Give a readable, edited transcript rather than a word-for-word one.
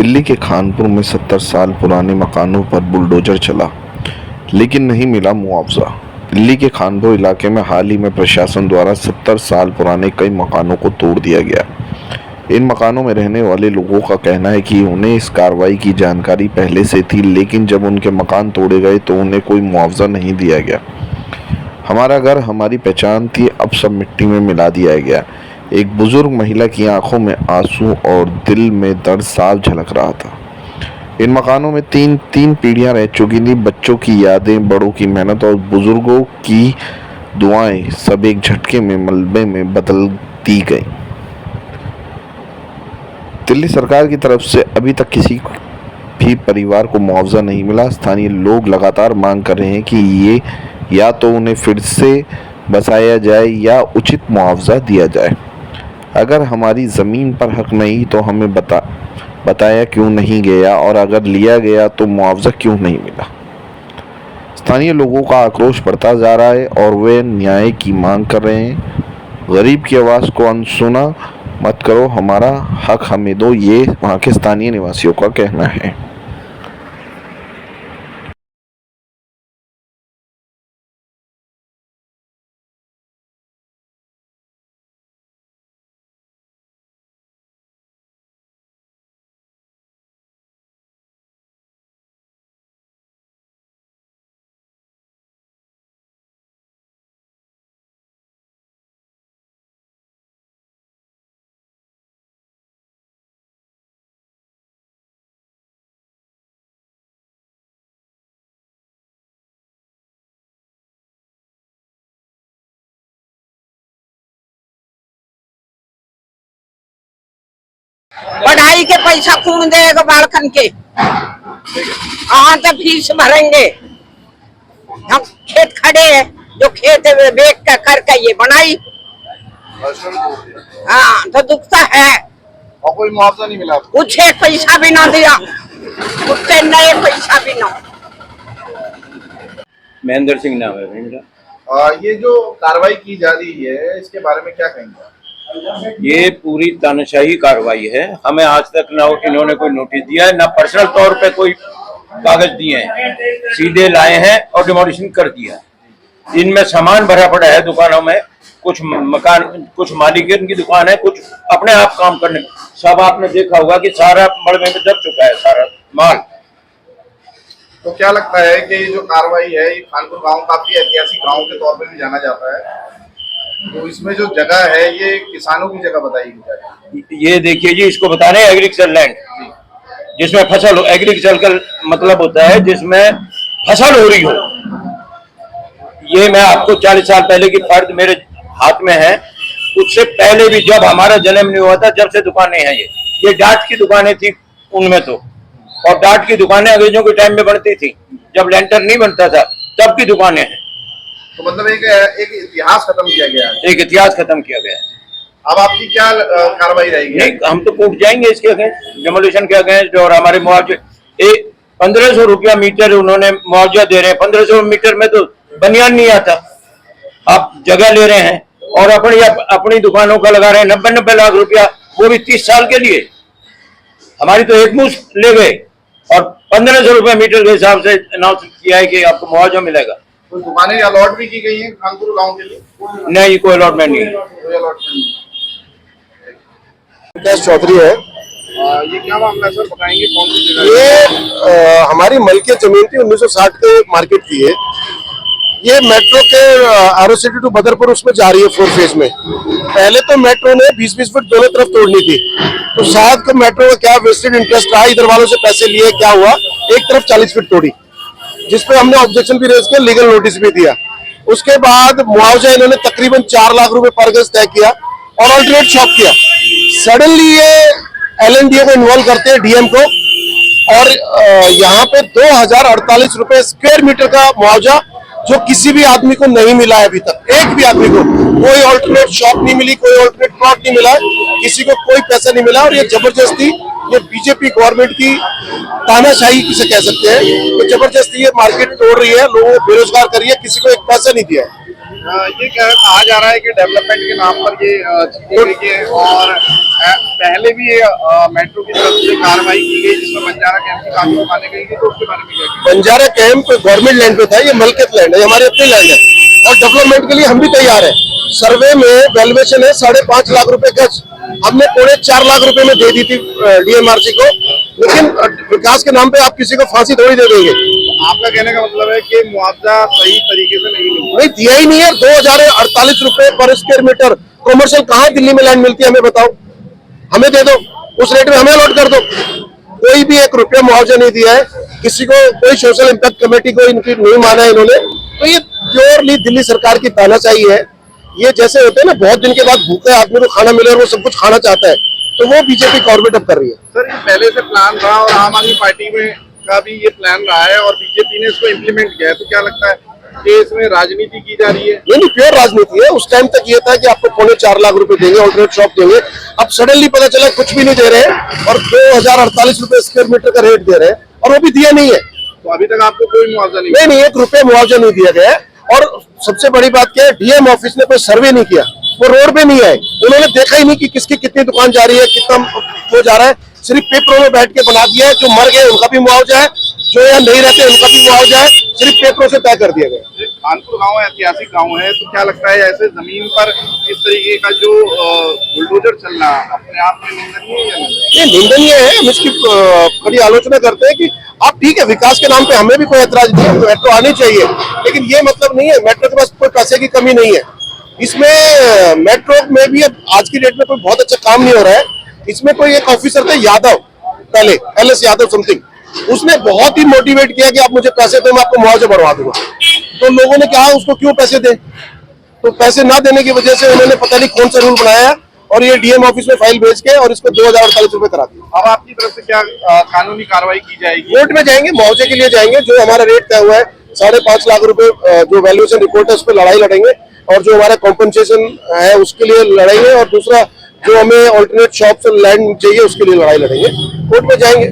दिल्ली के कानपुर में 70 साल पुराने मकानों पर बुलडोजर चला, लेकिन नहीं मिला मुआवजा। दिल्ली के कानपुर इलाके में हाल ही में प्रशासन द्वारा 70 साल पुराने कई मकानों को तोड़ दिया गया। इन मकानों में रहने वाले लोगों का कहना है कि उन्हें इस कार्रवाई की जानकारी पहले से थी, लेकिन जब उनके मकान तोड़े गए तो उन्हें कोई मुआवजा नहीं दिया गया। हमारा घर हमारी पहचान थी, अब सब मिट्टी में मिला दिया गया। एक बुजुर्ग महिला की आंखों में आंसू और दिल में दर्द साफ झलक रहा था। इन मकानों में तीन पीढ़ियां रह चुकी थी। बच्चों की यादें, बड़ों की मेहनत और बुजुर्गों की दुआएं सब एक झटके में मलबे में बदल दी गई। दिल्ली सरकार की तरफ से अभी तक किसी भी परिवार को मुआवजा नहीं मिला। स्थानीय लोग लगातार मांग कर रहे हैं कि ये या तो उन्हें फिर से बसाया जाए या उचित मुआवजा दिया जाए। अगर हमारी ज़मीन पर हक नहीं तो हमें बताया क्यों नहीं गया, और अगर लिया गया तो मुआवजा क्यों नहीं मिला। स्थानीय लोगों का आक्रोश बढ़ता जा रहा है और वे न्याय की मांग कर रहे हैं। गरीब की आवाज़ को अनसुना मत करो, हमारा हक हमें दो, ये वहाँ के स्थानीय निवासियों का कहना है। पढ़ाई के पैसा कौन देगा बालकन के? कहाँ से फीस भरेंगे? हम खेत खड़े हैं, जो खेत बेच कर करके ये बनाई। हाँ तो दुखता है। और कोई मुआवजा नहीं मिला? कुछ एक पैसा भी ना दिया, उससे नए पैसा भी ना। महेंद्र सिंह नाम है मेरा। ये जो कार्रवाई की जा रही है इसके बारे में क्या कहेंगे? ये पूरी तानाशाही कार्रवाई है। हमें आज तक ना इन्होंने कोई नोटिस दिया है, ना पर्सनल तौर पे कोई कागज दिए हैं। सीधे लाए हैं और डिमोलिशन कर दिया। इनमें सामान भरा पड़ा है दुकानों में, कुछ मकान, कुछ मालिकन की दुकान है, कुछ अपने आप काम करने। सब आपने देखा होगा कि सारा मलबे में दब चुका है सारा माल। तो क्या लगता है कि ये जो कार्रवाई है, ये कानपुर गांव काफी ऐतिहासिक गांव के तौर पर भी जाना जाता है, तो इसमें जो जगह है ये किसानों की जगह बताई गई है। ये देखिए जी, इसको बता रहे हैं एग्रीकल्चर लैंड, जिसमें फसल हो। एग्रीकल्चर का मतलब होता है जिसमें फसल हो रही हो। ये मैं आपको 40 साल पहले की फर्द मेरे हाथ में है। उससे पहले भी जब हमारा जन्म नहीं हुआ था, जब से दुकानें हैं ये डाट की दुकानें थी उनमें तो। और डाट की दुकानें अंग्रेजों के टाइम में बनती थी, जब लेंटर नहीं बनता था तब की दुकानें हैं। तो मतलब एक इतिहास खत्म किया गया है। एक इतिहास खत्म किया गया है। अब आपकी क्या कार्रवाई रहेगी? नहीं, हम तो कोर्ट जाएंगे इसके अगेंस्ट, डेमोलिशन के अगेंस्ट। और हमारे मुआवजे 1500 रुपया मीटर उन्होंने मुआवजा दे रहे हैं। 1500 मीटर में तो बनियान नहीं आता। आप जगह ले रहे हैं और अपनी दुकानों का लगा रहे हैं 90-90 लाख रुपया, वो भी 30 साल के लिए। हमारी तो एक मुश्त ले गए और 1500 रुपया मीटर के हिसाब से अनाउंस किया है कि आपको मुआवजा मिलेगा। कोई दुकानें अलॉट भी की गई हैं कानपुर गांव के लिए? नहीं, कोई अलॉटमेंट नहीं है। कोई अलॉटमेंट नहीं। चौधरी है। ये क्या मामला है सर, बताएंगे कौन सी जगह? ये हमारी मलकियत जमीन थी, 1960 के मार्केट की है। ये मेट्रो के आरो सिटी टू बदरपुर उसमें जा रही है 4 फेज में। पहले तो मेट्रो ने 20-20 फुट दोनों तरफ तोड़नी थी, तो शायद को मेट्रो का क्या वेस्टेड इंटरेस्ट रहा, इधर वालों से पैसे लिए, क्या हुआ, एक तरफ 40 फीट तोड़ी, जिसपे हमने ऑब्जेक्शन भी रेज किया, लीगल नोटिस भी दिया। उसके बाद मुआवजा इन्होंने तकरीबन 4 लाख रुपए पर गज तय किया और अल्टरनेट शॉप किया। सडनली ये LNDA को इन्वॉल्व करते हैं, DM को, और यहाँ पे 2048 रुपए स्क्वायर मीटर का मुआवजा, जो किसी भी आदमी को नहीं मिला है अभी तक। एक भी आदमी को कोई ऑल्टरनेट शॉप नहीं मिली, कोई ऑल्टरनेट प्लॉट नहीं मिला, किसी को कोई पैसा नहीं मिला। और ये जबरदस्ती, ये बीजेपी गवर्नमेंट की तानाशाही किसे कह सकते हैं, ये जबरदस्ती ये मार्केट तोड़ रही है, लोगों को बेरोजगार कर रही है, किसी को एक पैसा नहीं दिया है। ये कहा जा रहा है कि डेवलपमेंट के नाम पर ये चीजें और पहले भी ये मेट्रो की तरफ से कार्रवाई की गई जिसमें बंजारा कैंप की काफी दुकानें गई थी, तो उसके बारे में क्या कहेंगे? बंजारा कैंप गवर्नमेंट लैंड पे था, ये मलकियत लैंड है, ये हमारी अपनी लैंड है और डेवलपमेंट के लिए हम भी तैयार है। सर्वे में वैल्यूएशन है 5.5 लाख रुपए गज, हमने 4.25 लाख रुपए में दे दी थी डीएमआरसी को, लेकिन विकास के नाम पे आप किसी को फांसी थोड़ी दे देंगे। आपका कहने का मतलब है कि मुआवजा सही तरीके से नहीं मिला? नहीं दिया ही नहीं है। 2048 रुपए पर स्क्वायर मीटर कॉमर्शियल कहाँ दिल्ली में लैंड मिलती है, हमें बताओ, हमें दे दो, उस रेट में हमें अलॉट कर दो। कोई भी 1 रुपया मुआवजा नहीं दिया है किसी को, कोई सोशल इम्पैक्ट कमेटी को इनकी नहीं माना है इन्होंने, तो ये प्योरली दिल्ली सरकार की तानाशाही है। ये जैसे होते हैं ना, बहुत दिन के बाद भूखे आदमी को खाना मिले और वो सब कुछ खाना चाहता है, तो वो बीजेपी गवर्नमेंट अब कर रही है। सर ये पहले से प्लान रहा और आम आदमी पार्टी में का भी ये प्लान रहा है और बीजेपी ने इसको इम्प्लीमेंट किया है, तो क्या लगता है कि इसमें राजनीति की जा रही है? नहीं, प्योर राजनीति है। उस टाइम तक ये था कि आपको 4.25 लाख रुपए देंगे, ऑल्टरनेट शॉप देंगे, अब सडनली पता चला कुछ भी नहीं दे रहे हैं और 2048 रुपए स्क्वायर मीटर का रेट दे रहे हैं और वो भी दिया नहीं है। तो अभी तक आपको कोई मुआवजा नहीं? नहीं, 1 रुपया मुआवजा नहीं दिया गया है। और सबसे बड़ी बात क्या है, डीएम ऑफिस ने कोई सर्वे नहीं किया, वो रोड पे नहीं आए, उन्होंने देखा ही नहीं कि किसकी कितनी दुकान जा रही है, कितना वो जा रहा है, सिर्फ पेपरों में बैठ के बना दिया है। जो मर गए उनका भी मुआवजा है, जो यहाँ नहीं रहते उनका भी मुआवजा है, सिर्फ पेपरों से तय कर दिया गया। कानपुर गांव ऐतिहासिक गांव है, तो क्या लगता है ऐसे जमीन पर इस तरीके का जो बुलडोजर चलना अपने आप में निंदनीय है या नहीं? ये निंदनीय है, हम इसकी बड़ी आलोचना करते हैं कि आप ठीक है, विकास के नाम पे हमें भी कोई ऐतराज नहीं है, मेट्रो आनी चाहिए, लेकिन ये मतलब नहीं है मेट्रो के पास कोई पैसे की कमी नहीं है। इसमें मेट्रो में भी अब आज की डेट में कोई बहुत अच्छा काम नहीं हो रहा है। इसमें कोई एक ऑफिसर थे यादव, पहले LS यादव समथिंग, उसने बहुत ही मोटिवेट किया कि आप मुझे पैसे दो, मैं आपको मुआवजा बढ़वा दूंगा। तो लोगों ने कहा उसको क्यों पैसे दे, तो पैसे ना देने की वजह से उन्होंने पता नहीं कौन सा रूल बनाया है और ये डीएम ऑफिस में फाइल भेज के और इसको 2048 रुपए करा दिया। अब आपकी तरफ से क्या कानूनी कार्रवाई की जाएगी? कोर्ट में जाएंगे, मुआवजे के लिए जाएंगे, जो हमारा रेट तय हुआ है 5.5 लाख रुपए, जो वैल्यूएशन रिपोर्ट है उस पर लड़ाई लड़ेंगे और जो हमारा कॉम्पनसेशन है उसके लिए लड़ेंगे और दूसरा जो हमें ऑल्टरनेट शॉप से लैंड चाहिए उसके लिए लड़ाई लड़ेंगे, कोर्ट में जाएंगे।